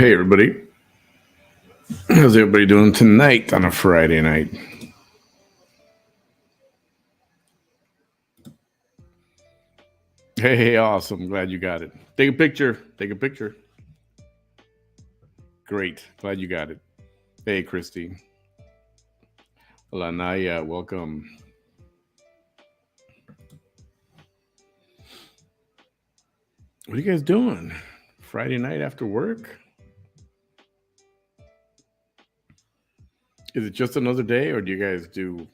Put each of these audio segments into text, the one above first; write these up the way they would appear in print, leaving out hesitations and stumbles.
Hey everybody, how's everybody doing tonight on a Friday night? Hey, awesome! Glad you got it. Take a picture. Take a picture. Great. Glad you got it. Hey, Christy. Lanaya, welcome. What are you guys doing? Friday night after work? Is it just another day, or do you guys do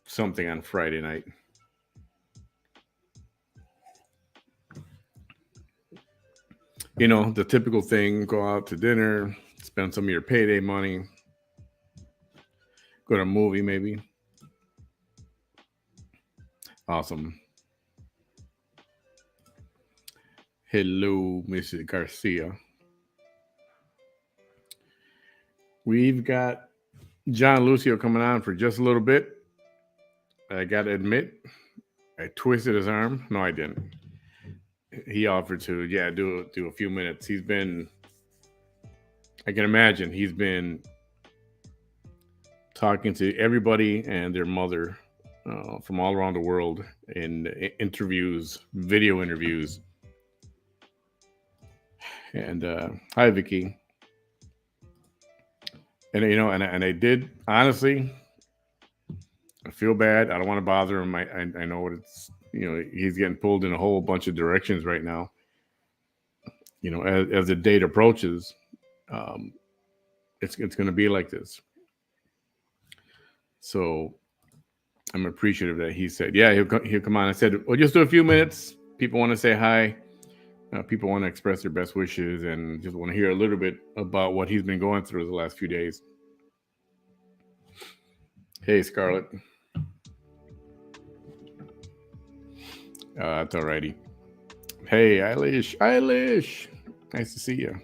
something on Friday night? You know, the typical thing: go out to dinner, spend some of your payday money, go to a movie, maybe. Awesome. Hello, Mrs. Garcia. We've got John Lucio coming on for just a little bit. I got to admit, I twisted his arm. No, I didn't. He offered to, yeah, do a few minutes. He's been, I can imagine, he's been talking to everybody and their mother from all around the world in interviews, video interviews. And hi, Vicky. And and I did honestly. I feel bad. I don't want to bother him. I know what it's. He's getting pulled in a whole bunch of directions right now. As the date approaches, um, it's going to be like this. So I'm appreciative that he said, yeah, he'll come on. I said, well, just do a few minutes. People want to say hi. People want to express their best wishes and just want to hear a little bit about what he's been going through the last few days. Hey, Scarlett. That's all righty. Hey, Eilish. Eilish. Nice to see you.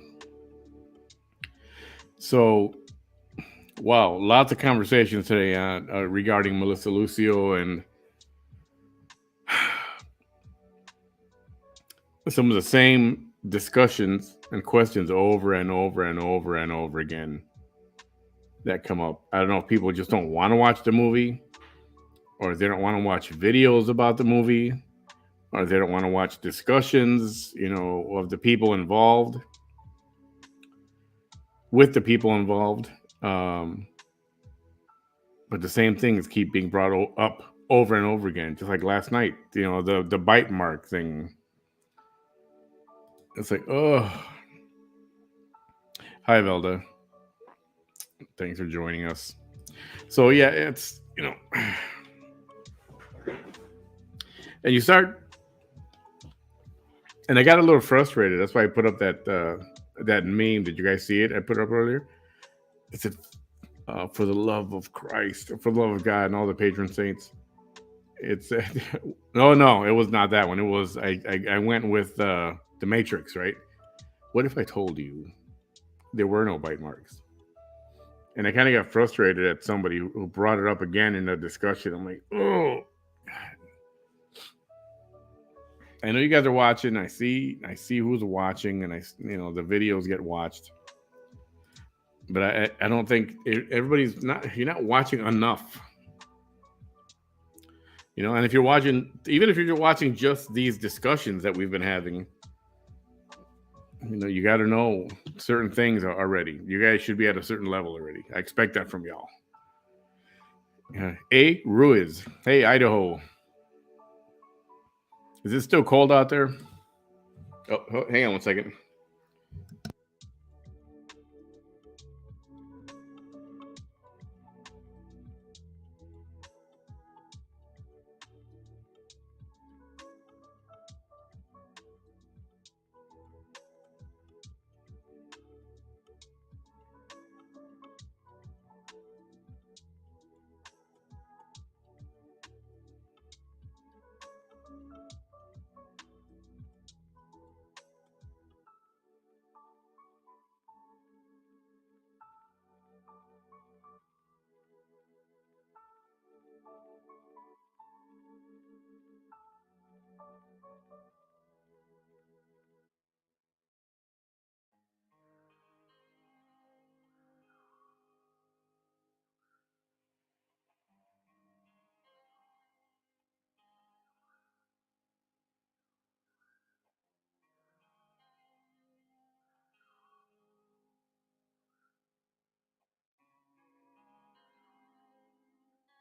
So, wow, lots of conversations today regarding Melissa Lucio and some of the same discussions and questions over and over and over and over again that come up. I don't know if people just don't want to watch the movie, or they don't want to watch videos about the movie, or they don't want to watch discussions, of the people involved with the people involved. But the same things keep being brought up over and over again, just like last night. The bite mark thing. It's like, oh, hi, Velda. Thanks for joining us. So yeah, it's and you start, and I got a little frustrated. That's why I put up that meme. Did you guys see it? I put it up earlier. It said, "For the love of Christ, for the love of God, and all the patron saints." It's no, it was not that one. It was I went with the Matrix, right? What if I told you there were no bite marks? And I kind of got frustrated at somebody who brought it up again in the discussion. I'm like, oh, I know you guys are watching. I see who's watching, and the videos get watched. But I don't think everybody's not. You're not watching enough. And if you're watching, even if you're watching just these discussions that we've been having, you got to know certain things already. You guys should be at a certain level already. I expect that from y'all. A Ruiz. Hey, Idaho. Is it still cold out there? Oh, hang on one second.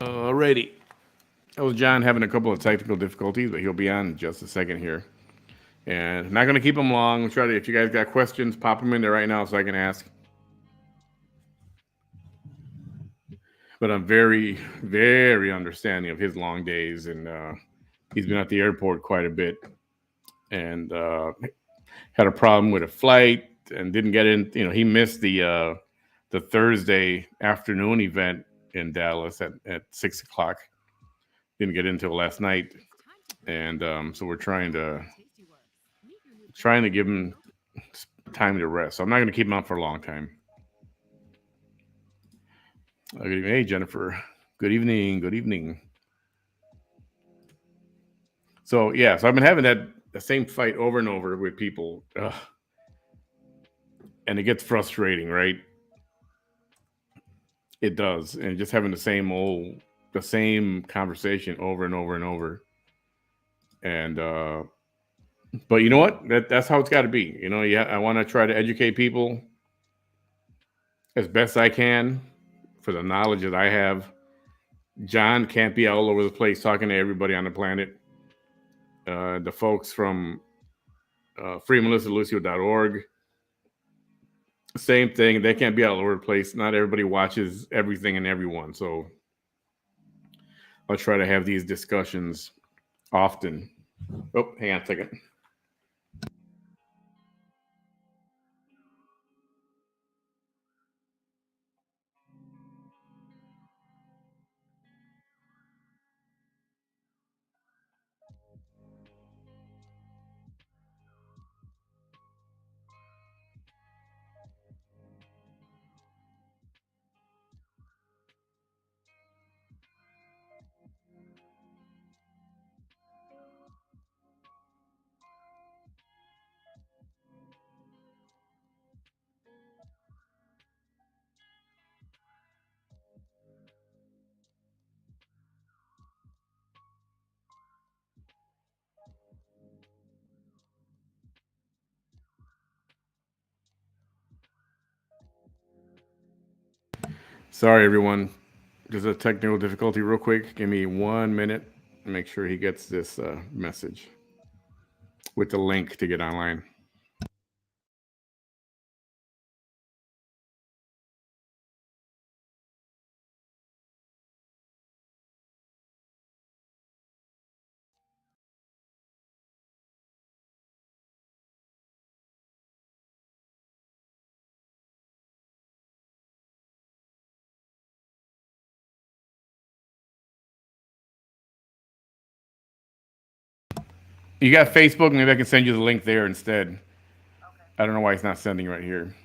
Alrighty. That was John having a couple of technical difficulties, but he'll be on in just a second here. And I'm not going to keep them long. Try to, if you guys got questions, pop them in there right now so I can ask. But I'm very, very understanding of his long days, and he's been at the airport quite a bit, and had a problem with a flight and didn't get in. You know, he missed the Thursday afternoon event in Dallas at 6 o'clock. Didn't get in until last night, and so we're trying to give him time to rest. So I'm not going to keep him on for a long time. Good evening, hey Jennifer. Good evening. Good evening. So yeah, so I've been having the same fight over and over with people, and it gets frustrating, right? It does, and just having the same conversation over and over and over. And but you know what? That's how it's got to be. You know, yeah, I want to try to educate people as best I can for the knowledge that I have. John can't be all over the place talking to everybody on the planet. The folks from freemelissalucio.org, same thing. They can't be all over the place. Not everybody watches everything and everyone. So I'll try to have these discussions often. Oh, hang on a second. Sorry, everyone. There's a technical difficulty, real quick. Give me 1 minute. Make sure he gets this message with the link to get online. You got Facebook? Maybe I can send you the link there instead. Okay. I don't know why it's not sending right here.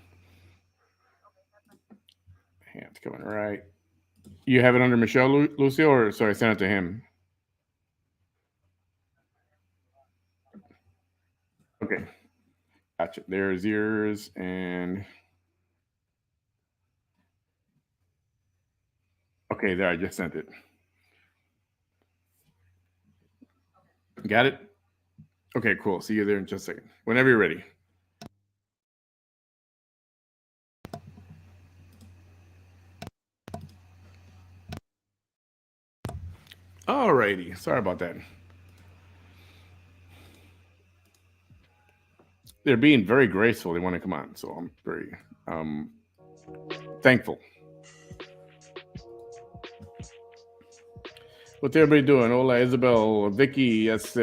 Yeah, it's coming right. You have it under Michelle Lucio, or sorry, I sent it to him. Okay, gotcha. There's yours, and okay, there I just sent it. Got it? Okay, cool. See you there in just a second. Whenever you're ready. Alrighty. Sorry about that. They're being very graceful. They want to come on, so I'm very thankful. What's everybody doing? Hola, Isabel, Vicky, yes,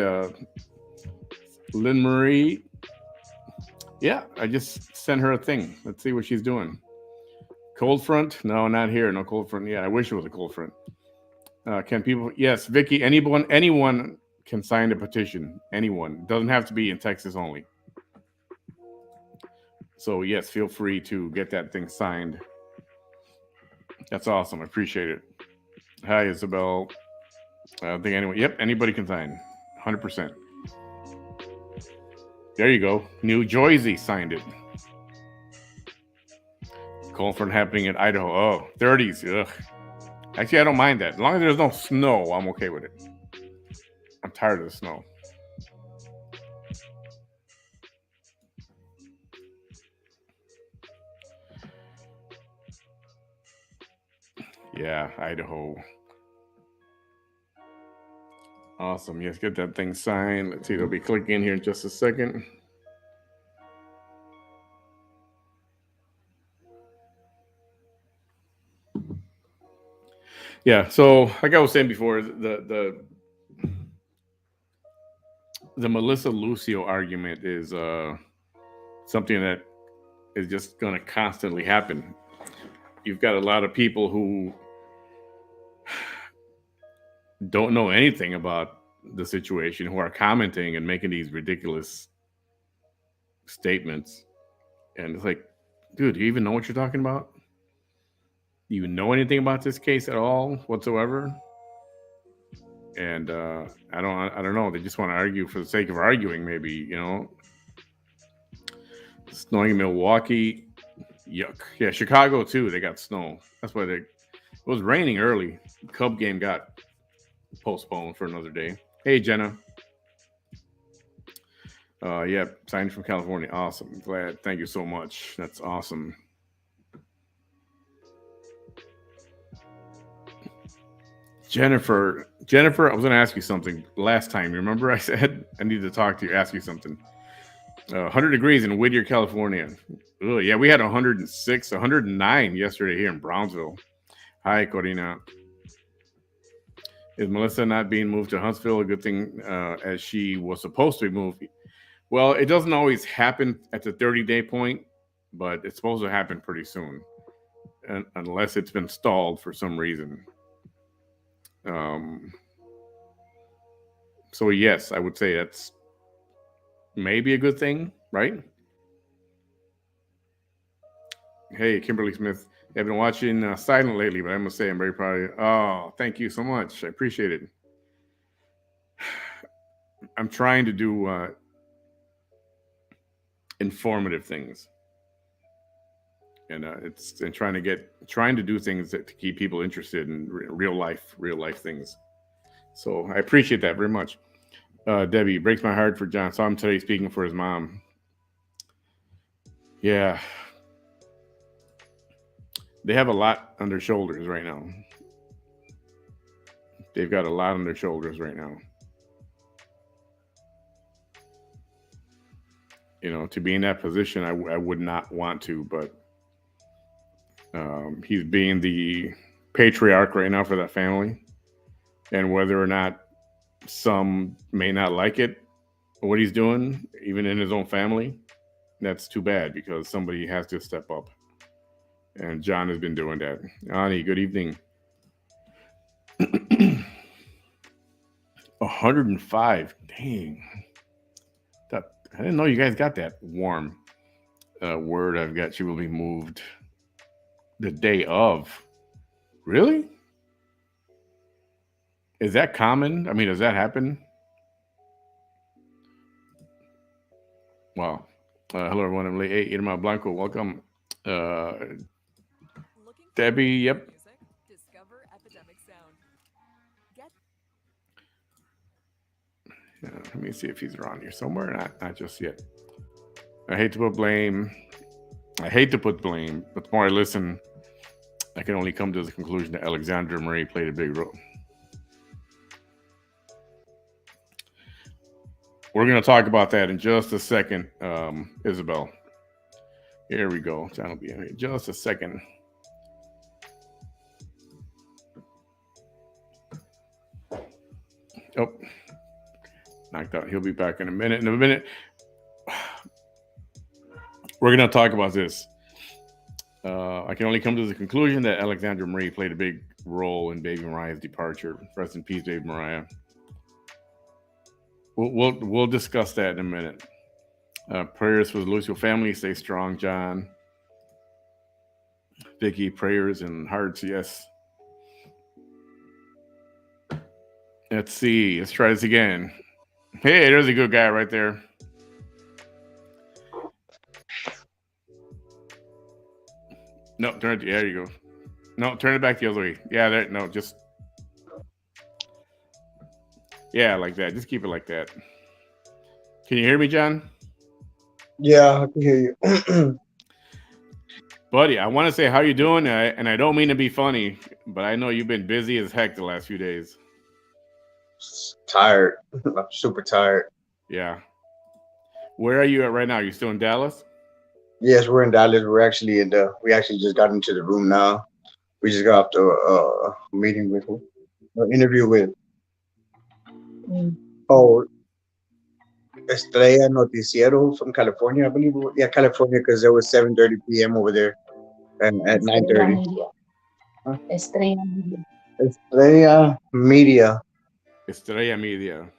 Lynn Marie. Yeah, I just sent her a thing. Let's see what she's doing. Cold front? No, not here. No cold front. Yeah, I wish it was a cold front. Can people? Yes, Vicky. Anyone can sign the petition. Anyone. Doesn't have to be in Texas only. So yes, feel free to get that thing signed. That's awesome. I appreciate it. Hi, Isabel. I don't think anyone. Yep, anybody can sign. 100%. There you go. New Jersey signed it. Cold front happening in Idaho. Oh, 30s. Ugh. Actually, I don't mind that. As long as there's no snow, I'm okay with it. I'm tired of the snow. Yeah, Idaho. Awesome. Yes, get that thing signed. Let's see. It'll be clicking in here in just a second. Yeah. So, like I was saying before, the Melissa Lucio argument is something that is just going to constantly happen. You've got a lot of people who don't know anything about the situation who are commenting and making these ridiculous statements. And it's like, dude, do you even know what you're talking about? Do you know anything about this case at all whatsoever? And I don't know. They just want to argue for the sake of arguing, maybe, Snowing in Milwaukee, yuck. Yeah, Chicago too. They got snow. That's why it was raining early. Cub game got postponed for another day. Hey, Jenna. Yeah, signed from California. Awesome. Glad. Thank you so much. That's awesome. Jennifer, I was going to ask you something last time. Remember, I said I need to talk to you, ask you something. 100 degrees in Whittier, California. Oh, yeah, we had 106, 109 yesterday here in Brownsville. Hi, Corina. Is Melissa not being moved to Huntsville a good thing as she was supposed to be moved? Well, it doesn't always happen at the 30-day point, but it's supposed to happen pretty soon, unless it's been stalled for some reason. Um, so, yes, I would say that's maybe a good thing, right? Hey, Kimberly Smith. I've been watching Silent lately, but I must say I'm very proud of you. Oh, thank you so much. I appreciate it. I'm trying to do informative things, and trying to do things to keep people interested in real life things. So I appreciate that very much. Debbie, breaks my heart for John. Saw him today speaking for his mom. Yeah, they have a lot on their shoulders right now. They've got a lot on their shoulders right now. To be in that position, I would not want to, but he's being the patriarch right now for that family. And whether or not some may not like it, what he's doing, even in his own family, that's too bad because somebody has to step up. And John has been doing that. Ani, good evening. 105. Dang. I didn't know you guys got that warm. Word I've got, she will be moved the day of. Really? Is that common? I mean, does that happen? Wow. Hello, everyone. I'm late. Hey, Irma Blanco, welcome. Debbie, yep. Let me see if he's around here somewhere. Not just yet. I hate to put blame. But the more I listen, I can only come to the conclusion that Alexandra Marie played a big role. We're going to talk about that in just a second, Isabel. Here we go. John will be in here just a second. Oh, knocked out. He'll be back in a minute. We're going to talk about this. I can only come to the conclusion that Alexandra Marie played a big role in Baby Mariah's departure. Rest in peace, Baby Mariah. We'll discuss that in a minute. Prayers for the Lucio family. Stay strong, John. Vicky, prayers and hearts. Yes. Let's see. Let's try this again. Hey, there's a good guy right there. No, turn it. There you go. No, turn it back the other way. Yeah, there. No, just. Yeah, like that. Just keep it like that. Can you hear me, John? Yeah, I can hear you. Buddy, I want to say how you doing, and I don't mean to be funny, but I know you've been busy as heck the last few days. Tired. I'm super tired. Yeah. Where are you at right now? You still in Dallas? Yes, we're in Dallas. We're actually in the. We actually just got into the room now. We just got off the meeting with interview with oh Estrella Noticiero from California, I believe. Yeah, California, because it was 7:30 p.m. over there and at 9:30. Huh? Estrella Media. Estrella Media.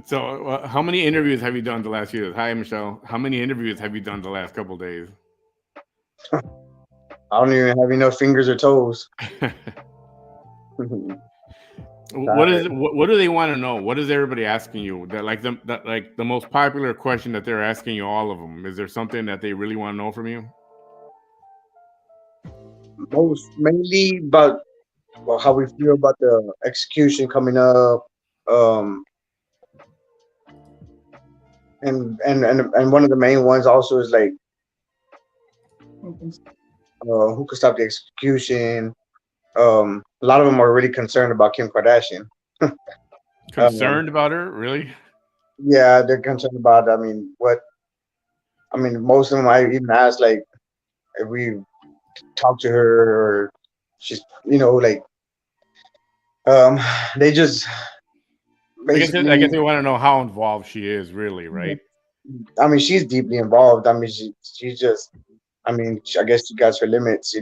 So, how many interviews have you done the last few days? Hi, Michelle. How many interviews have you done the last couple of days? I don't even have enough fingers or toes. What is Tired. it, what do they want to know? What is everybody asking you? Like the most popular question that they're asking you, all of them. Is there something that they really want to know from you? Most mainly about well, how we feel about the execution coming up. Um, and one of the main ones also is like who could stop the execution. A lot of them are really concerned about Kim Kardashian. Um, Concerned about her? Really? yeah, they're concerned about. I mean, what? I mean, most of them I even asked like if we talk to her or she's, like, um, they just I guess basically. they want to know how involved she is, really, right? I mean, she's deeply involved. I mean, she's just. I mean, I guess she got her limits.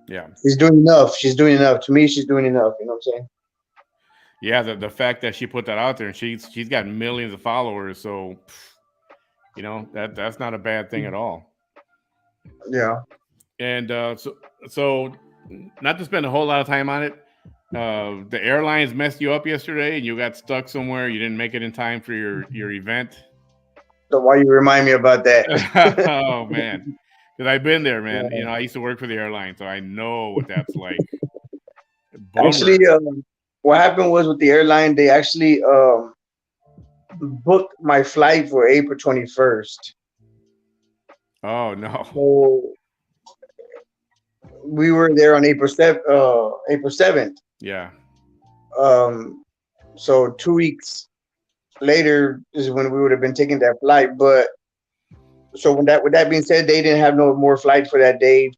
Yeah. She's doing enough. She's doing enough. To me, she's doing enough. You know what I'm saying? Yeah, the fact that she put that out there and she's got millions of followers, so that's not a bad thing at all. Yeah. And so not to spend a whole lot of time on it. The airlines messed you up yesterday, and you got stuck somewhere. You didn't make it in time for your event. So why you remind me about that? Oh man, because I've been there, man. Yeah. I used to work for the airline, so I know what that's like. Actually, Bummer. what happened was with the airline, they actually booked my flight for April 21st. Oh no. So we were there on April 7th. Yeah. Um, so 2 weeks later is when we would have been taking that flight. But so with that being said, they didn't have no more flights for that day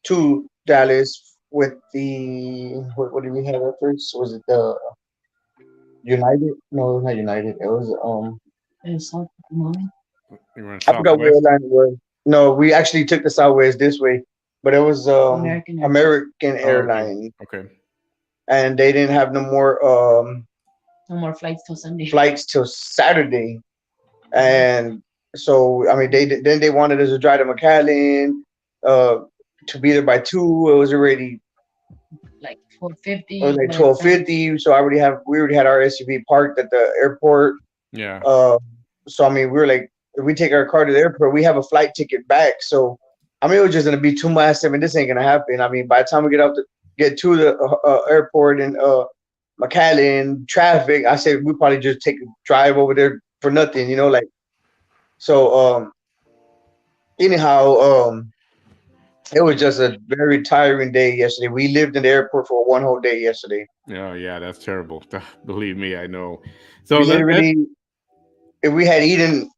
to Dallas with the what did we have at first? Was it the United? No, it was not United. It was You were in I forgot what Southwest. airline it was. No, we actually took the Southwest this way, but it was American Oh, okay. Airline, Okay. and they didn't have flights till Saturday, and so I mean they wanted us to drive to McAllen, uh, to be there by 2. It was already it was like 12:50. So we already had our SUV parked at the airport. Yeah. Uh, so I mean, we were like, if we take our car to the airport, we have a flight ticket back. So I mean, it was just gonna be too much. I mean, this ain't gonna happen. I mean, by the time we get to the airport in McAllen, traffic, I said we probably just take a drive over there for nothing. Like so. Anyhow, it was just a very tiring day yesterday. We lived in the airport for one whole day yesterday. Oh yeah, that's terrible. Believe me, I know. So We literally, if we had eaten,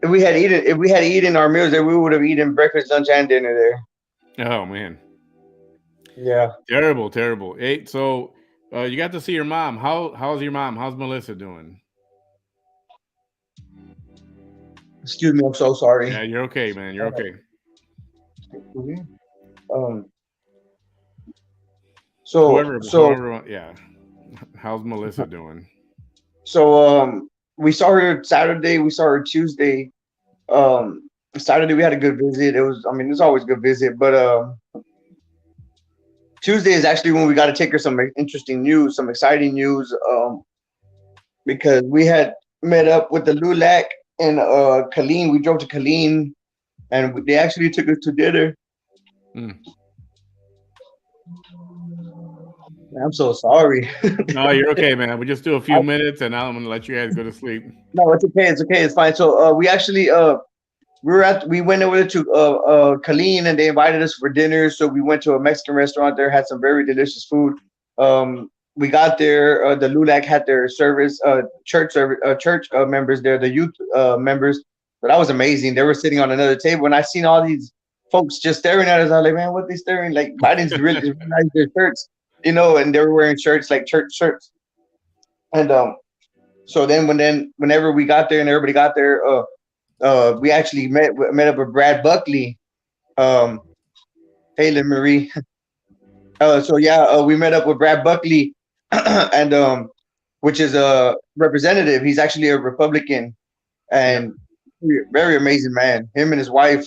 if we had eaten our meals there, we would have eaten breakfast, lunch, and dinner there. oh man, Yeah. terrible, terrible. Hey, so you got to see your mom. How's your mom? How's Melissa doing? Excuse me. I'm so sorry. Yeah, you're okay, man. You're okay. Um. So so Whoever. Yeah. How's Melissa doing? so we saw her Saturday. We saw her Tuesday. Saturday we had a good visit. It was. I mean, it's always a good visit, but Tuesday is actually when we got to take her some interesting news, some exciting news. Because we had met up with the Lulac and Colleen. We drove to Colleen, and they actually took us to dinner. Mm. I'm so sorry. No, you're okay, man. We just do a few minutes, and now I'm gonna let you guys go to sleep. No, it's okay. It's okay. It's fine. So we actually we went over to Colleen, and they invited us for dinner. So we went to a Mexican restaurant there, had some very delicious food. We got there. The LULAC had their service, church members there, the youth members. So that was amazing. They were sitting on another table. When I seen all these folks just staring at us, I was like, man, what they staring? Like, I didn't really recognize their shirts, and they were wearing shirts like church shirts. And so whenever we got there and everybody got there, we actually met up with Brad Buckley, um, Taylor Marie. So yeah, we met up with Brad Buckley, and which is a representative. He's actually a Republican Yep. and very amazing man. Him and his wife,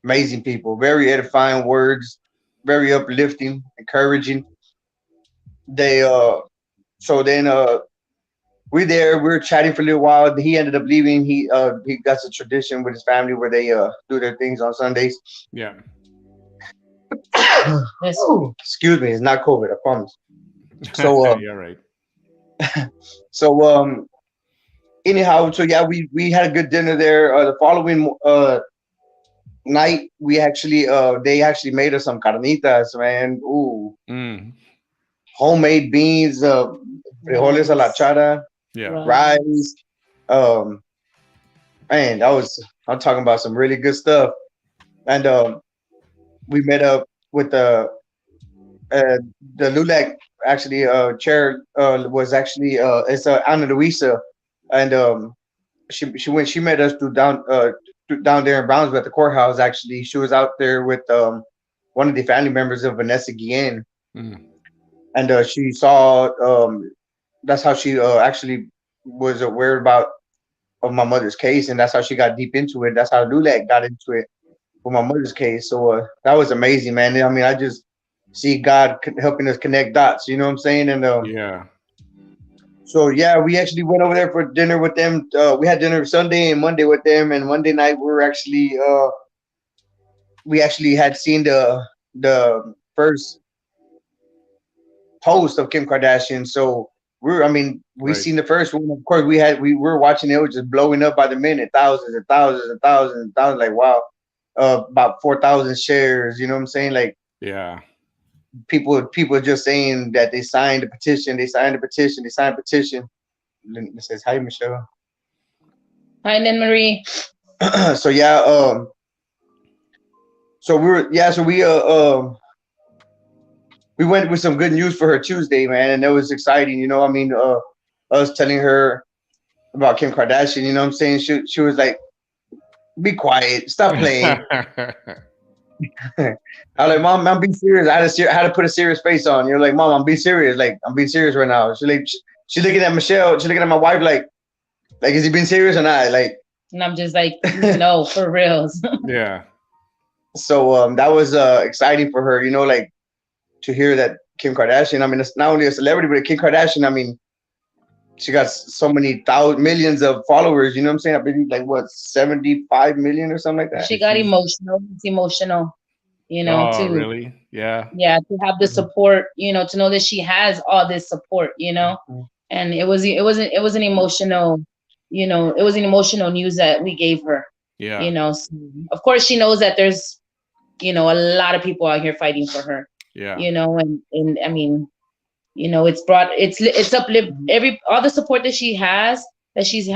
amazing people. Very edifying words, very uplifting, encouraging. They so then we were chatting for a little while. He ended up leaving. He got a tradition with his family where they do their things on Sundays. Yeah. Yes. Excuse me, it's not COVID, I promise. So Yeah. Right. so anyhow, so yeah, we had a good dinner there. The following night, we actually they actually made us some carnitas, man. Ooh, Mm. homemade beans, frijoles a la Rice. chara, Yeah. Rice. rice. Man, I'm talking about some really good stuff. And we met up with uh, the LULAC actually chair was actually it's Ana Luisa, and she met us down there in Brownsville at the courthouse. Actually, she was out there with one of the family members of Vanessa Guillen, Mm. and she saw that's how she actually was aware about of my mother's case, and that's how she got deep into it. That's how LULAC got into it for my mother's case. So that was amazing, man. I mean, I just see God helping us connect dots. You know what I'm saying? And Yeah. so yeah, we actually went over there for dinner with them. We had dinner Sunday and Monday with them, and Monday night we actually had seen the first post of Kim Kardashian. So I mean, we Right. seen the first one. Of course, we were watching it. It was just blowing up by the minute, thousands and thousands and thousands and thousands. Like wow, about 4,000 shares. You know what I'm saying? Like Yeah. people just saying that they signed the petition. They signed the petition. They signed the petition. And it says hi, Michelle. Hi, Nan Marie. So yeah, so we were yeah, so we went with some good news for her Tuesday, man, and that was exciting. I mean, us telling her about Kim Kardashian. You know what I'm saying? She was like, "Be quiet, stop playing." I was like, "Mom, I'm being serious." I had to put a serious face on. You're like, "Mom, I'm being serious. Like, I'm being serious right now." She looking at Michelle. She looking at my wife like, is he being serious or not? Like, And I'm just like, no, for reals. Yeah. so that was exciting for her. Like to hear that Kim Kardashian. I mean, it's not only a celebrity, but Kim Kardashian. I mean, she got so many millions of followers. You know what I'm saying? I believe like what 75 million or something like that. She got She's. emotional. It's emotional, Oh, to really? Yeah. yeah, to have the support, to know that she has all this support, Mhm. and it was an emotional, it was an emotional news that we gave her, Yeah. so, of course she knows that there's, a lot of people out here fighting for her, Yeah. and I mean, it's uplift every all the support that she has, that she's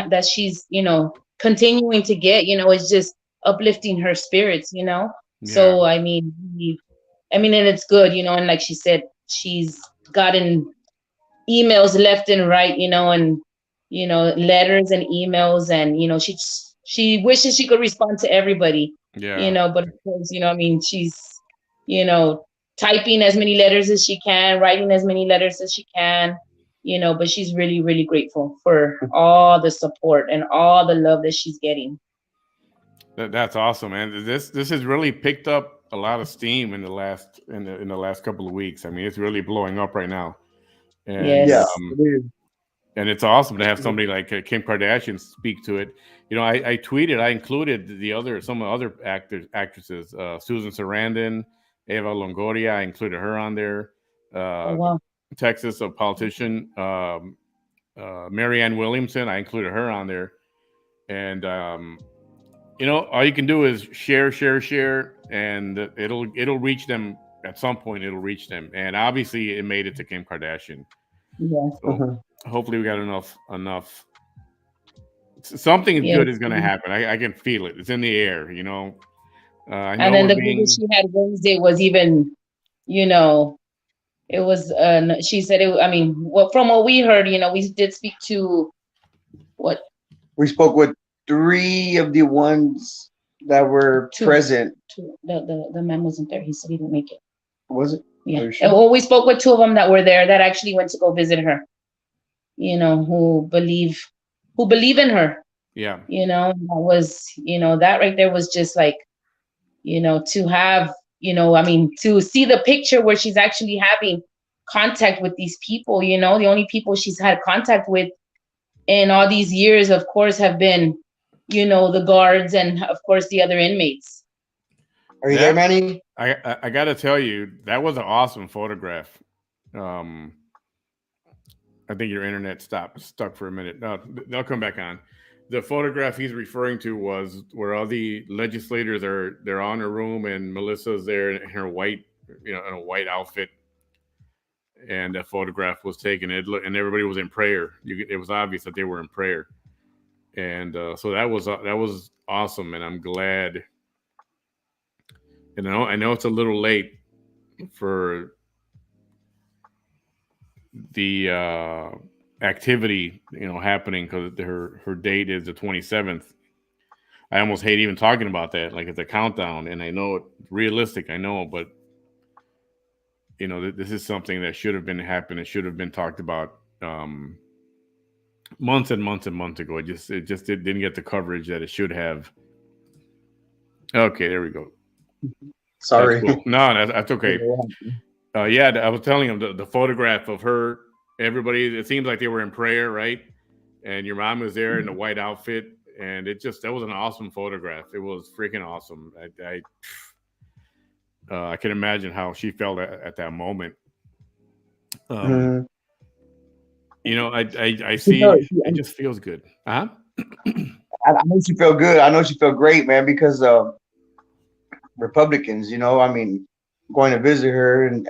continuing to get, is just uplifting her spirits, Yeah. so and it's good, and like she said, she's gotten emails left and right, and letters and emails, and she wishes she could respond to everybody, Yeah. but of course, she's, you know, typing as many letters as she can, writing as many letters as she can, but she's really, really grateful for all the support and all the love that she's getting. That's awesome, man. This has really picked up a lot of steam in the last couple of weeks. I mean, it's really blowing up right now, and Yeah, Yes. um, it is. and it's awesome to have somebody like Kim Kardashian speak to it. I tweeted, I included some of the other actresses, Susan Sarandon, Eva Longoria. I included her on there. Oh Uh, wow. Texas, a politician, Marianne Williamson. I included her on there, and all you can do is share, share, share, and it'll reach them at some point it'll reach them, and obviously it made it to Kim Kardashian. Yeah. So hopefully we got enough. Something Yeah. good is going to happen. I can feel it. It's in the air. I And know then we're the baby being. she had Wednesday was even, you know, it was. She said it. I mean, well, from what we heard, we did speak to what We spoke with three of the ones that were two. present. The man wasn't there. He said he didn't make it. Was it? Yeah. Are you sure? Well, we spoke with two of them that were there that actually went to go visit her. Who believe in her. Yeah. That was, that right there was just like, to have, I mean, to see the picture where she's actually having contact with these people, the only people she's had contact with in all these years, of course, have been, the guards and of course the other inmates. Are you there, Manny? I got to tell you, that was an awesome photograph. Um, I think your internet stuck for a minute. No, they'll come back on. The photograph he's referring to was where all the legislators they're on a room and Melissa's there in her white, in a white outfit, and that photograph was taken. And everybody was in prayer. It was obvious that they were in prayer, and so that was awesome. And I'm glad. And I know it's a little late for the activity, happening because her date is the 27th. I almost hate even talking about that, like it's a countdown, and I know it's realistic, I know, but this is something that should have been happening. It should have been talked about months and months and months ago. It just didn't get the coverage that it should have. Okay, there we go. Sorry. That's cool. No, that's okay. Yeah, I was telling him the photograph of her. Everybody, it seems like they were in prayer, right? And your mom was there in the white outfit, and that was an awesome photograph. It was freaking awesome. I can imagine how she felt at that moment. Mhm. I She see. felt- It just feels good, huh? I know she felt good. I know she felt great, man, because Republicans, I mean, going to visit her and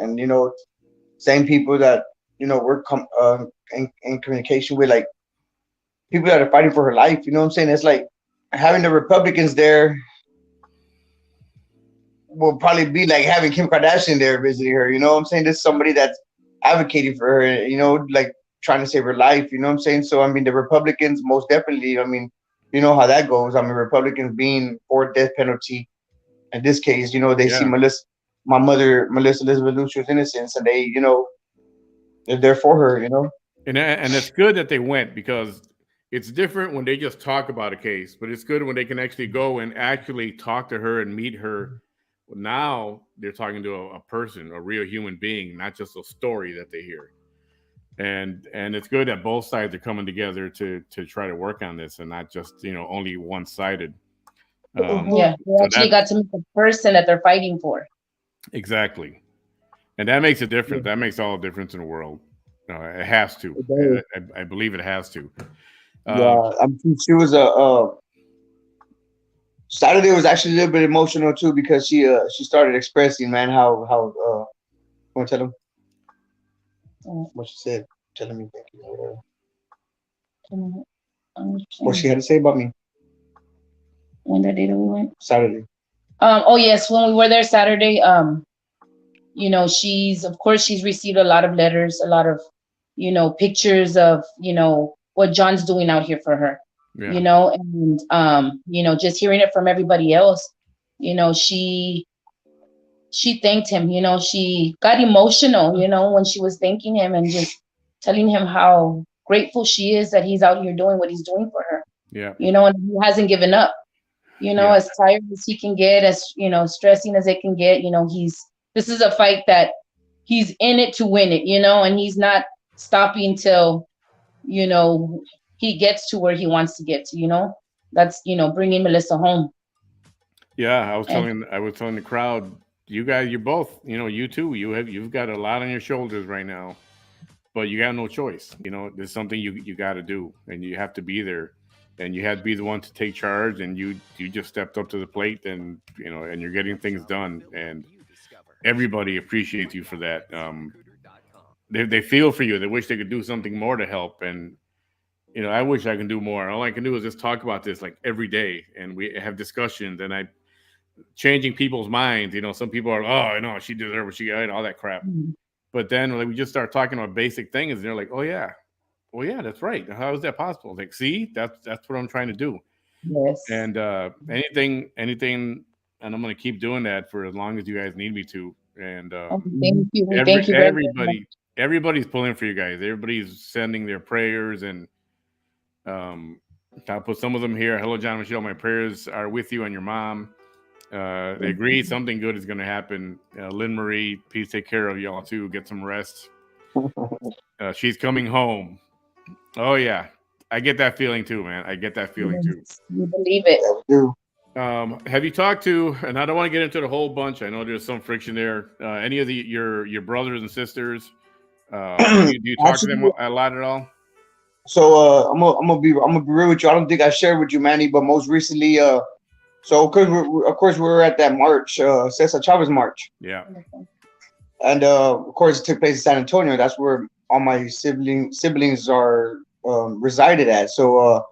same people that we're in communication with, like people that are fighting for her life. You know what I'm saying? It's like having the Republicans there will probably be like having Kim Kardashian there visiting her. You know what I'm saying? There's somebody that's advocating for her. Like trying to save her life. You know what I'm saying? So I mean, the Republicans most definitely. I mean, you know how that goes. I mean, Republicans being for death penalty. In this case, they see Yeah. my mother, Melissa Elizabeth Lucio's innocence, and they're there for her. And it's good that they went, because it's different when they just talk about a case, but it's good when they can actually go and actually talk to her and meet her. Now they're talking to a person, a real human being, not just a story that they hear. And it's good that both sides are coming together to try to work on this, and not just only one sided. Yeah, they So actually got to meet the person that they're fighting for. exactly, and that makes a difference. Yeah. That makes all the difference in the world. It has to. It does. I believe it has to. Yeah, she was Saturday was actually a little bit emotional too because she started expressing, man, how want to tell him what she said, telling me thank you or whatever. What she had to say about me When that day that we went? Saturday. Oh yes, when we were there Saturday, she's received a lot of letters, a lot of, pictures of, what John's doing out here for her. Yeah. And just hearing it from everybody else, she thanked him, she got emotional, when she was thanking him and just telling him how grateful she is that he's out here doing what he's doing for her. Yeah. And he hasn't given up. Yeah. As tired as he can get, as stressing as it can get, this is a fight that he's in it to win it, and he's not stopping till, he gets to where he wants to get to, that's, bringing Melissa home. Yeah, I was telling the crowd, you guys, you're both, you too, you've got a lot on your shoulders right now, but you got no choice. There's something you got to do, and you have to be there, and you had to be the one to take charge, and you just stepped up to the plate, and and you're getting things done, and everybody appreciates you for that. They feel for you. They wish they could do something more to help. And I wish I can do more. All I can do is just talk about this like every day, and we have discussions, and I changing people's minds. Some people are, oh, I know she deserves what she got, and all that crap. Mhm. But then like we just start talking about basic things, and they're like, oh yeah, well yeah, that's right. How is that possible? Like, see, that's what I'm trying to do. Yes. And anything, and I'm gonna keep doing that for as long as you guys need me to. And Oh, thank you. We every thank you very, very much. everybody's pulling for you guys. Everybody's sending their prayers, and um, I'll put some of them here. Hello, John Michelle. My prayers are with you and your mom. They agree something good is going to happen. Lynn Marie, please take care of y'all too. Get some rest. She's coming home. Oh yeah, I get that feeling too, man. I get that feeling too. Yes, we believe it. Yeah, we do. Have you talked to? And I don't want to get into the whole bunch. I know there's some friction there. Any of your brothers and sisters? Do you talk to them Actually, a lot at all? so I'm gonna be real with you. I don't think I shared with you, Manny, but most recently, so because we were at that march, Cesar Chavez march, Yeah. and of course it took place in San Antonio. That's where all my siblings are resided at. So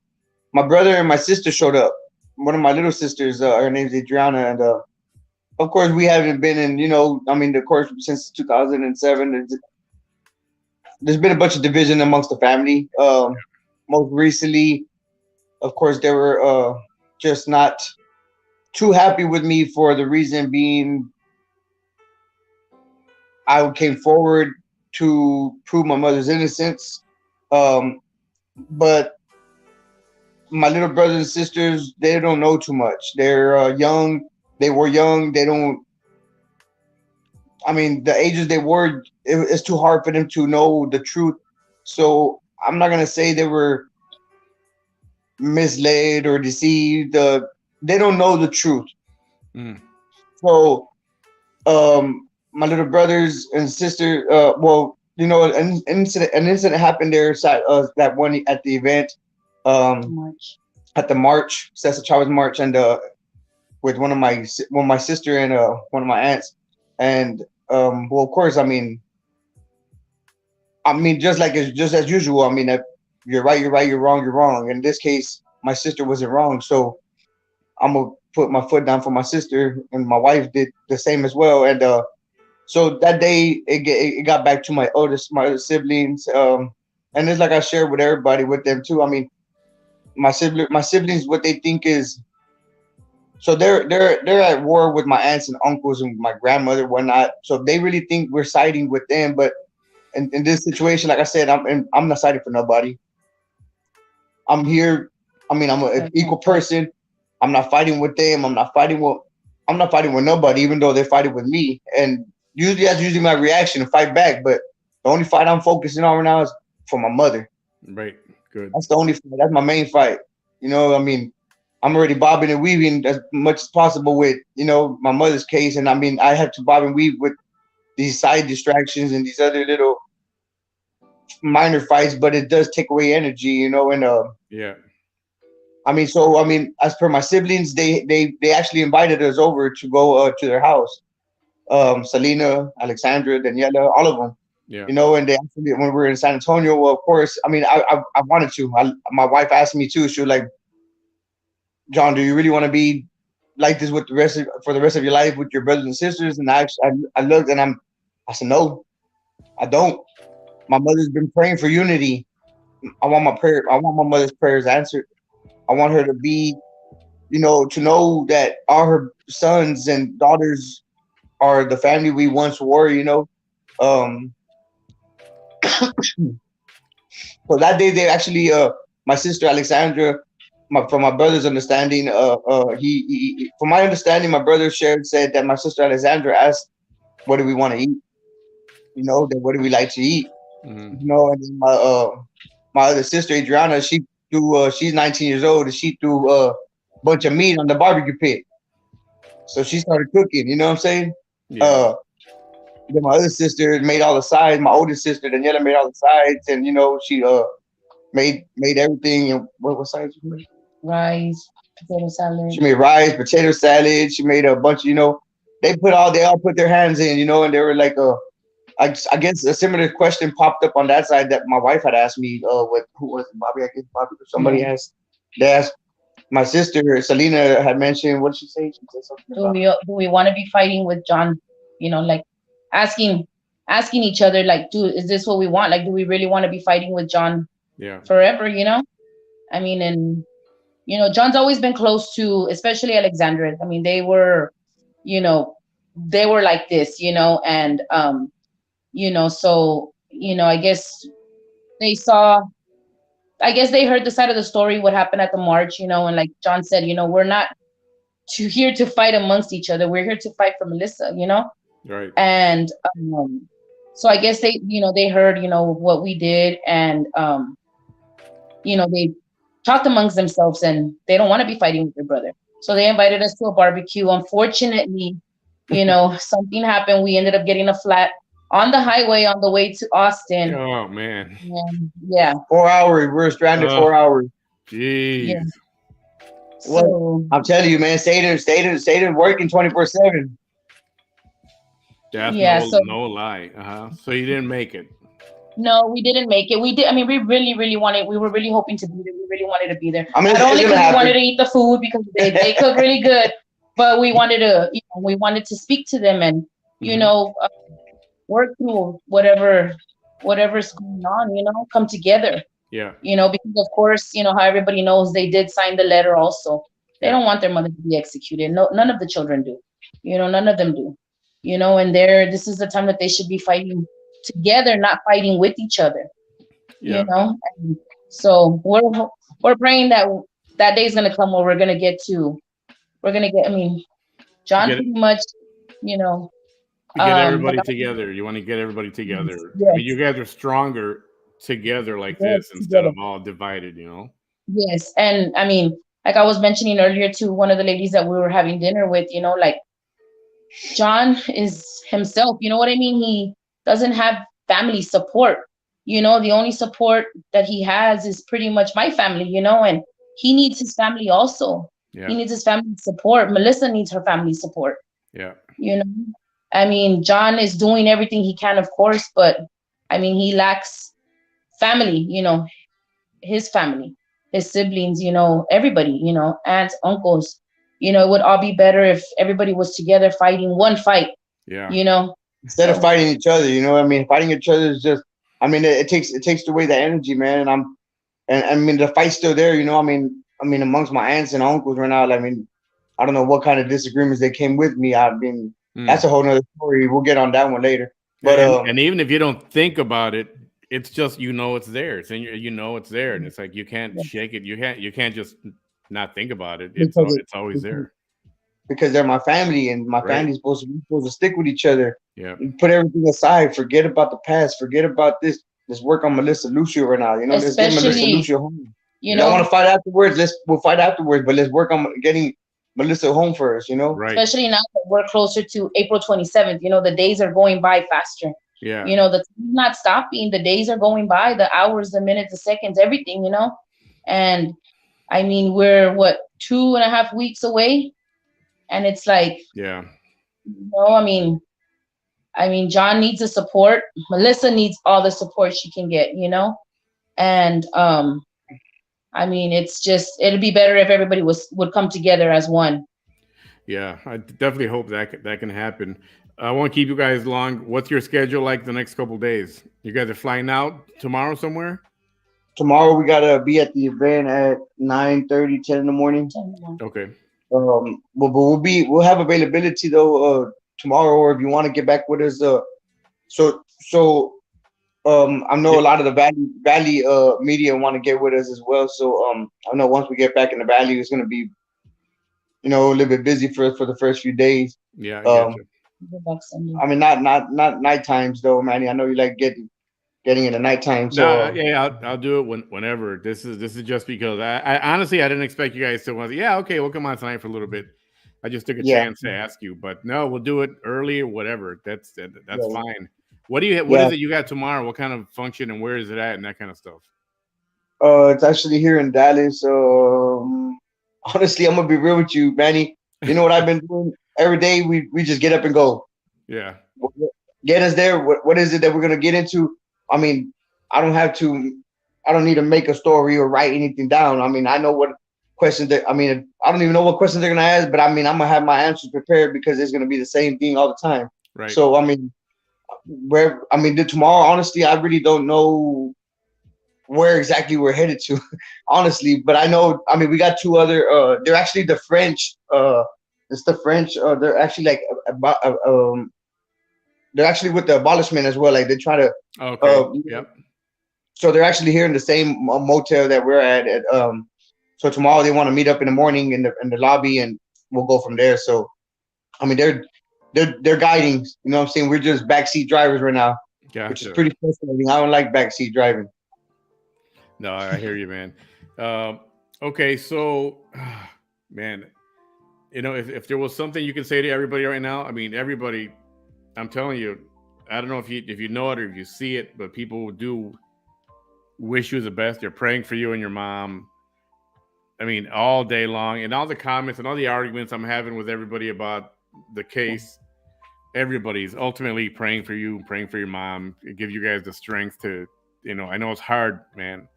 my brother and my sister showed up. One of my little sisters, her name's Adriana, and of course we haven't been in. I mean, of course since 2007, there's been a bunch of division amongst the family. Most recently, of course, they were just not too happy with me for the reason being I came forward to prove my mother's innocence. Um, but my little brothers and sisters, they don't know too much. They're young. They were young. They don't. I mean, the ages they were, it's too hard for them to know the truth. So I'm not gonna say they were misled or deceived. They don't know the truth. Mm. So my little brothers and sister, well, an incident happened there that one at the event, um, Much. at the march, Cesar Chavez march, and with one of my sister and one of my aunts, and well, of course, I mean, just as usual. I mean, you're right, you're right, you're wrong, you're wrong. In this case, my sister wasn't wrong, so I'm gonna put my foot down for my sister, and my wife did the same as well. And so that day, it got back to my other siblings, and it's like I shared with everybody, with them too. I mean, my siblings, what they think is, so they're at war with my aunts and uncles and my grandmother, whatnot. So they really think we're siding with them, but in this situation, like I said, I'm not siding for nobody. I'm here. I mean, I'm an equal person. I'm not fighting with them. I'm not fighting with nobody, even though they're fighting with me. And usually that's usually my reaction to fight back. But the only fight I'm focusing on right now is for my mother. Right. Good. That's the only fight. That's my main fight. I mean, I'm already bobbing and weaving as much as possible with, my mother's case. And I mean, I have to bob and weave with these side distractions and these other little minor fights, but it does take away energy, and Yeah. I mean, as per my siblings, they actually invited us over to go to their house. Selena, Alexandra, Daniela, all of them. Yeah. And they actually, when we were in San Antonio, well, of course, I mean, I wanted to. My wife asked me too. She was like, "John, do you really want to be like this with for the rest of your life with your brothers and sisters?" And I looked and I said, "No, I don't. My mother's been praying for unity. I want my mother's prayers answered. I want her to be, to know that all her sons and daughters are the family we once were, Um, so that day they actually, my sister Alexandra, from my brother's understanding, from my understanding, my brother said that my sister Alexandra asked, "What do we want to eat?" That what do we like to eat? Mm-hmm. And then my other sister Adriana, she's 19 years old, and she threw a bunch of meat on the barbecue pit. So she started cooking. You know what I'm saying? Yeah. Uh, then my other sister made all the sides. My oldest sister Daniela made all the sides, and she made everything. And what sides she made? Rice, potato salad. She made rice, potato salad. She made a bunch of they all put their hands in, and they were like, I guess a similar question popped up on that side that my wife had asked me. With who was it? Bobby? I guess Bobby or somebody Yeah. asked. They asked my sister Selena had mentioned. What did she say? She said something Do about. we want to be fighting with John? Like asking asking each other, like, do is this what we want? Like, do we really want to be fighting with John Yeah. forever? I mean, and John's always been close to, especially Alexandra. I mean, you know, they were like this, and so I guess they saw. I guess they heard the side of the story, what happened at the march, and like John said, we're not here to fight amongst each other. We're here to fight for Melissa. Right. And so I guess they heard, what we did, and they talked amongst themselves, and they don't want to be fighting with their brother. So they invited us to a barbecue. Unfortunately, something happened. We ended up getting a flat on the highway on the way to Austin. Oh man. And yeah, 4 hours. We were stranded Oh, 4 hours. yeah. jeez. What? So I'm telling you, man, Satan working 24/7. That's yeah, no so no lie. So you didn't make it. no, we didn't make it. We did. I mean, we really, really wanted. We were really hoping to be there. We really wanted to be there. I mean, Not it's only gonna because we wanted to happen. eat the food, because they cook really good, but we wanted to, we wanted to speak to them, and Hmm. work through whatever's going on. Come together. Yeah. Because of course, how everybody knows, they did sign the letter also. They Yeah. don't want their mother to be executed. No, none of the children do. None of them do. And this is the time that they should be fighting together, not fighting with each other. Yeah. And so we're praying that that day is gonna come where we're gonna get. I mean, John Get pretty much, you know, get like everybody I together. You want to get everybody together. I mean, you yes, guys are stronger together like yes, this instead together. of all divided. Yes, and I mean, like I was mentioning earlier to one of the ladies that we were having dinner with, like John is himself. You know what I mean? He doesn't have family support. The only support that he has is pretty much my family, and he needs his family also. He Yeah. needs his family support. Melissa needs her family support, Yeah. you know. I mean, John is doing everything he can, of course, but I mean, he lacks family, his family, his siblings, everybody, aunts, uncles. It would all be better if everybody was together fighting one fight, Yeah. you know. Instead of So fighting each other, you know what I mean? Fighting each other is just, I mean, it takes away the energy, man. And I mean, the fight's still there, you know. I mean, amongst my aunts and uncles right now, I mean, I don't know what kind of disagreements they came with me. I mean, that's Mm. a whole nother story. We'll get on that one later. But And even if you don't think about it, it's just it's there. It's in it's there, and it's like you can't yes, shake it. You can't just not think about it. because It's always there. because they're my family, and my Right. family's supposed to stick with each other. Yeah. Put everything aside. Forget about the past. Forget about this. Let's work on Melissa Lucio right now. You know, let's get Melissa especially, Lucio home. you Y'all want know, to fight afterwards? We'll fight afterwards, but let's work on getting Melissa home first. You know. Right. especially now that we're closer to April 27th. The days are going by faster. Yeah. The time's not stopping. The days are going by, the hours, the minutes, the seconds, everything. And I mean, we're what, 2.5 weeks away, and it's like, Yeah. I mean, John needs the support. Melissa needs all the support she can get. And I mean, it'd be better if everybody would come together as one. Yeah. I definitely hope that can happen. I won't keep you guys long. What's your schedule like the next couple days? You guys are flying out tomorrow somewhere? Tomorrow we gotta be at the event at 9:30, 10 in the morning. Okay. But we'll have availability though tomorrow, or if you want to get back with us. So I know a lot of the Valley media want to get with us as well. So I know once we get back in the Valley, it's gonna be a little bit busy for the first few days. Yeah, I get Um, you. I mean, not night times though, Manny. I know you like getting in the nighttime. No, So yeah, I'll do it whenever. This is just because I honestly I didn't expect you guys to want. Yeah, okay, we'll come on tonight for a little bit. I just took a yeah, chance to ask you, but no, we'll do it early or whatever. That's yeah, fine. What yeah. is it you got tomorrow? What kind of function and where is it at and that kind of stuff? It's actually here in Dallas. Honestly, I'm gonna be real with you, Manny. You know what I've been doing? every day we just get up and go. Yeah. Get us there. What is it that we're gonna get into? I mean, I don't have to. I don't need to make a story or write anything down. I mean, I know what questions that. I mean, I don't even know what questions they're gonna ask, but I mean, I'm gonna have my answers prepared because it's gonna be the same thing all the time. Right. So I mean, tomorrow, honestly, I really don't know where exactly we're headed to, honestly. But I know. I mean, we got two other. They're actually the French. It's the French. They're actually like they're actually with the abolishment as well. Like they try to. Okay. Yep. So they're actually here in the same motel that we're at. So tomorrow they want to meet up in the morning in the lobby, and we'll go from there. So, I mean, they're guiding. You know what I'm saying? We're just backseat drivers right now, which is pretty frustrating. I don't like backseat driving. No, I hear you, man. Okay, so, man, you know, if there was something you can say to everybody right now, I mean, everybody, I'm telling you, I don't know if you know it or if you see it, but people do wish you the best. They're praying for you and your mom. I mean, all day long, and all the comments and all the arguments I'm having with everybody about the case, everybody's ultimately praying for you, praying for your mom. It gives you guys the strength to, you know, I know it's hard, man.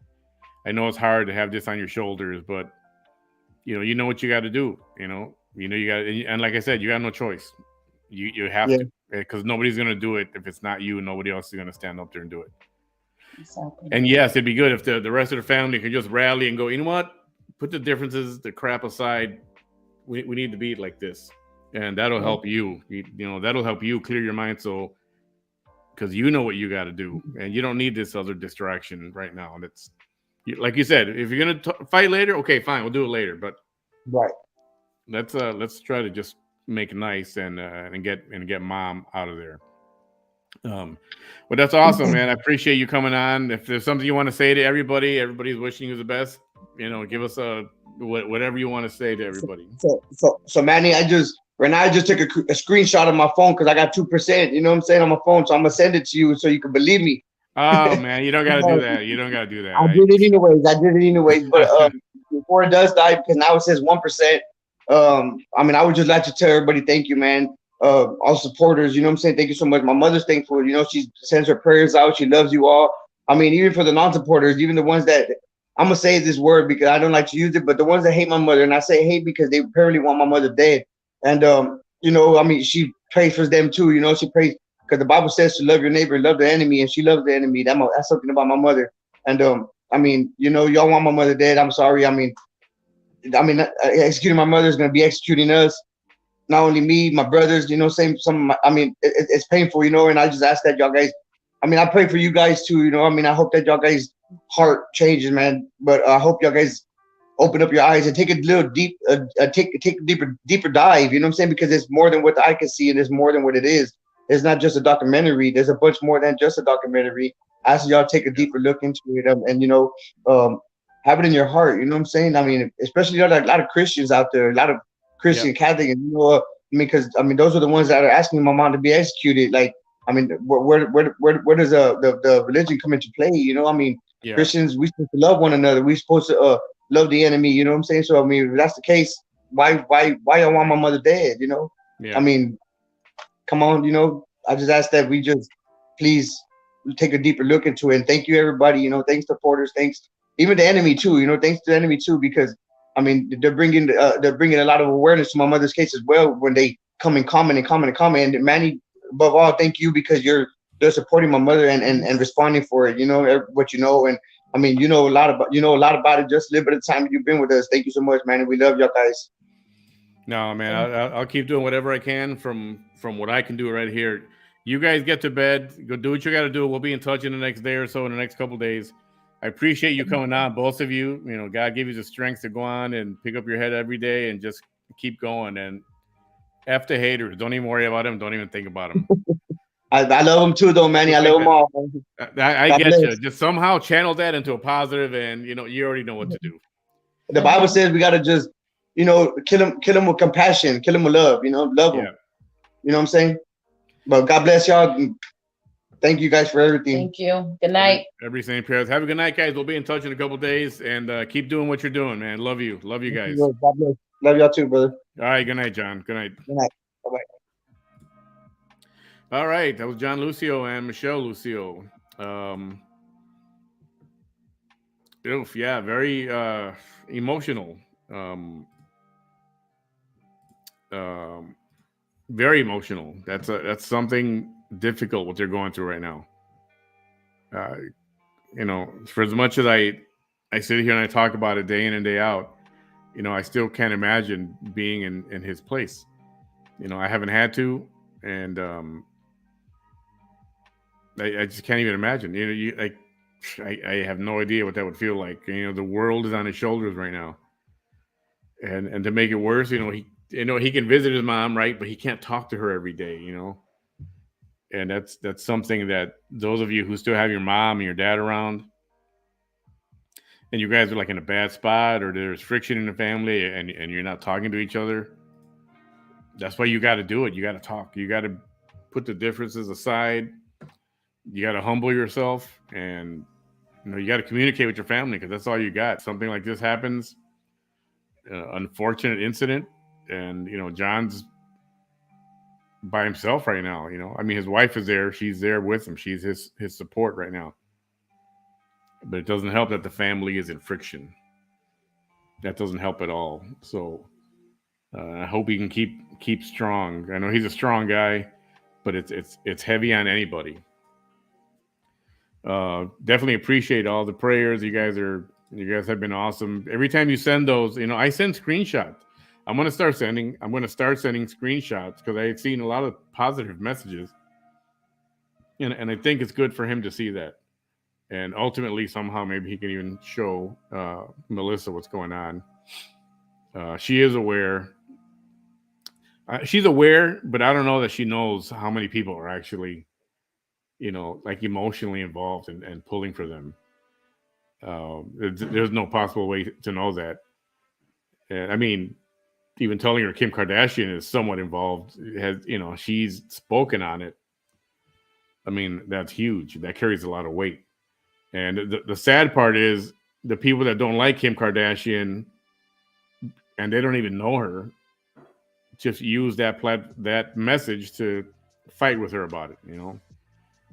I know it's hard to have this on your shoulders, but you know what you got to do. You got, and like I said, you got no choice. You have to, because nobody's gonna do it if it's not you. Nobody else is gonna stand up there and do it. Exactly. And yes, it'd be good if the rest of the family could just rally and go, you know what? Put the differences, the crap aside. We need to be like this, and that'll help you. That'll help you clear your mind. So, because you know what you got to do, and you don't need this other distraction right now. And it's like you said, if you're gonna fight later, okay, fine, we'll do it later. But right, let's try to just make it nice and get mom out of there. But that's awesome, man. I appreciate you coming on. If there's something you want to say to everybody's wishing you the best. Give us whatever you want to say to everybody. So Manny, I just took a screenshot of my phone because I got 2%. You know what I'm saying, on my phone. So I'm gonna send it to you so you can believe me. Oh man, you don't gotta do that. You don't gotta do that. I did it anyways. But before it does die, because now it says 1%. I mean, I would just like to tell everybody, thank you, man. All supporters, you know what I'm saying? Thank you so much. My mother's thankful. She sends her prayers out. She loves you all. I mean, even for the non-supporters, even the ones that, I'm gonna say this word because I don't like to use it, but the ones that hate my mother, and I say hate because they apparently want my mother dead. And I mean, she prays for them too. She prays because the Bible says to love your neighbor, love the enemy, and she loves the enemy. That's something about my mother. And I mean, y'all want my mother dead. I'm sorry. I mean, executing my mother is gonna be executing us. Not only me, my brothers. I mean, it's painful. And I just ask that y'all guys. I mean, I pray for you guys too. I mean, I hope that y'all guys' heart changes, man. But I hope y'all guys open up your eyes and take a little take a deeper dive. You know what I'm saying? Because it's more than what the eye can see, and it's more than what it is. It's not just a documentary. There's a bunch more than just a documentary. I ask y'all take a deeper look into it, and have it in your heart. You know what I'm saying? I mean, especially a lot of Christians out there, a lot of Christian Catholic, and because those are the ones that are asking my mom to be executed. Like, I mean, where does the religion come into play? I mean, Christians, we supposed to love one another. We supposed to love the enemy. You know what I'm saying? So I mean, if that's the case, why I want my mother dead? I mean, come on. I just ask that we just please take a deeper look into it. And thank you, everybody. Thanks to supporters. Thanks even the enemy too. Thanks to the enemy too, because I mean, they're bringing a lot of awareness to my mother's case as well when they come and comment. And Manny, above all, thank you because they're supporting my mother and responding for it. What and I mean, you know a lot about it just a little bit of time you've been with us. Thank you so much, man. We love y'all guys. No, man, I'll keep doing whatever I can from what I can do right here. You guys get to bed, go do what you got to do. We'll be in touch in the next day or so, in the next couple of days. I appreciate you coming on, both of you. God give you the strength to go on and pick up your head every day and just keep going. And F the haters. Don't even worry about them. Don't even think about them. I love them too, though, Manny. I love them all. I get you. Just somehow channel that into a positive, and you already know what to do. The Bible says we got to just, kill them with compassion, kill them with love. Love them. You know what I'm saying? But God bless y'all. Thank you guys for everything. Thank you. Good night. Every same prayers. Have a good night, guys. We'll be in touch in a couple of days, and keep doing what you're doing, man. Love you. Love you guys. God bless. Love y'all too, brother. All right. Good night, John. Good night. Good night. All right, that was John Lucio and Michelle Lucio. Um, oof, yeah, very emotional. Um, um, very emotional. That's something difficult what they're going through right now. Uh, for as much as I sit here and I talk about it day in and day out, I still can't imagine being in his place. I haven't had to, and I just can't even imagine. I have no idea what that would feel like. The world is on his shoulders right now, and to make it worse, he can visit his mom, right, but he can't talk to her every day. And that's something that those of you who still have your mom and your dad around, and you guys are like in a bad spot, or there's friction in the family, and you're not talking to each other. That's why you got to do it. You got to talk. You got to put the differences aside. You got to humble yourself, and you got to communicate with your family, because that's all you got. Something like this happens, unfortunate incident, and John's by himself right now. I mean, his wife is there; she's there with him. She's his support right now. But it doesn't help that the family is in friction. That doesn't help at all. So I hope he can keep strong. I know he's a strong guy, but it's heavy on anybody. Definitely appreciate all the prayers. You guys have been awesome. Every time you send those, I send screenshots. I'm gonna start sending screenshots, because I've seen a lot of positive messages, and I think it's good for him to see that. And ultimately, somehow, maybe he can even show Melissa what's going on. She is aware. She's aware, but I don't know that she knows how many people are actually, like emotionally involved and pulling for them. There's no possible way to know that. And I mean, even telling her Kim Kardashian is somewhat involved, she's spoken on it. I mean, that's huge. That carries a lot of weight. And the sad part is, the people that don't like Kim Kardashian and they don't even know her just use that message to fight with her about it. And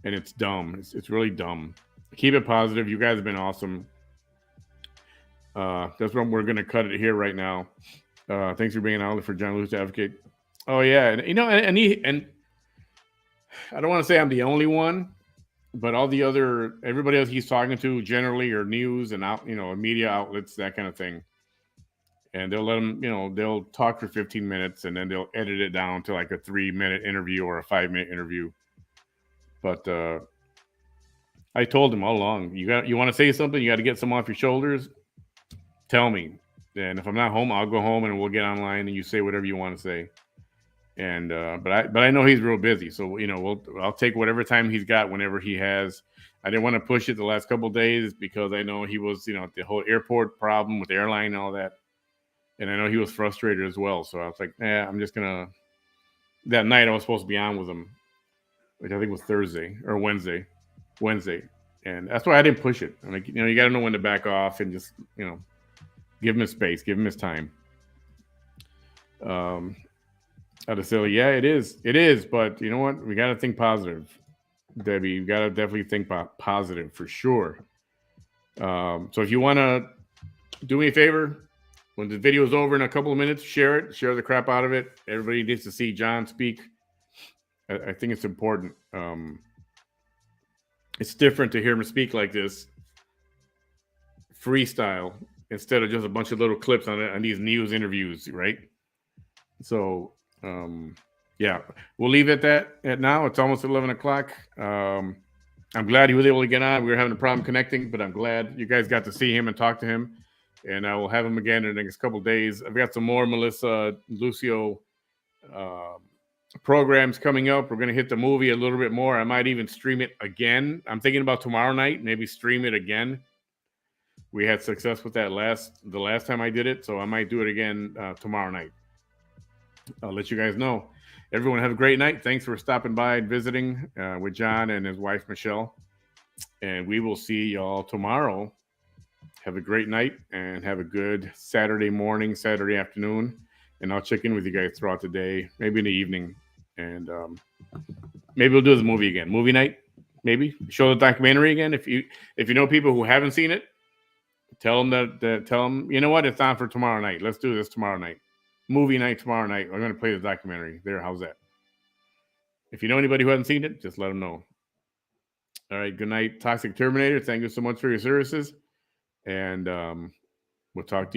it's dumb. It's really dumb. Keep it positive. You guys have been awesome. That's what we're gonna cut it here right now. Thanks for being out for John Lucio Advocate. Oh yeah, and I don't want to say I'm the only one, but everybody else he's talking to generally are news and out, media outlets, that kind of thing. And they'll let him, they'll talk for 15 minutes, and then they'll edit it down to like a 3-minute interview or a 5-minute interview. But I told him all along, you want to say something, you got to get some off your shoulders. Tell me, and if I'm not home, I'll go home and we'll get online and you say whatever you want to say. And but I know he's real busy, so I'll take whatever time he's got whenever he has. I didn't want to push it the last couple of days, because I know he was, the whole airport problem with the airline and all that, and I know he was frustrated as well. So I was like, I'm just gonna. That night I was supposed to be on with him, which I think was Thursday or Wednesday, and that's why I didn't push it. I'm like, you got to know when to back off and just, give him his space, give him his time. Adesili, yeah, it is, but you know what? We got to think positive, Debbie. You got to definitely think positive for sure. So if you want to do me a favor, when the video is over in a couple of minutes, share the crap out of it. Everybody needs to see John speak. I think it's important. It's different to hear him speak like this, freestyle, instead of just a bunch of little clips on these news interviews, right? So, yeah, we'll leave it at now. It's almost 11 o'clock. I'm glad he was able to get on. We were having a problem connecting, but I'm glad you guys got to see him and talk to him. And I will have him again in the next couple of days. I've got some more Melissa Lucio programs coming up. We're going to hit the movie a little bit more. I might even stream it again. I'm thinking about tomorrow night, maybe stream it again. We had success with that the last time I did it, so I might do it again tomorrow night. I'll let you guys know. Everyone have a great night. Thanks for stopping by and visiting with John and his wife, Michelle. And we will see y'all tomorrow. Have a great night and have a good Saturday morning, Saturday afternoon. And I'll check in with you guys throughout the day, maybe in the evening. And Maybe we'll do this movie again. Movie night. Maybe show the documentary again. If you know people who haven't seen it, tell them you know what, it's on for tomorrow night. Let's do this tomorrow night. Movie night tomorrow night. We're going to play the documentary. There, how's that? If you know anybody who hasn't seen it, just let them know. All right. Good night, Toxic Terminator. Thank you so much for your services, and we'll talk to you.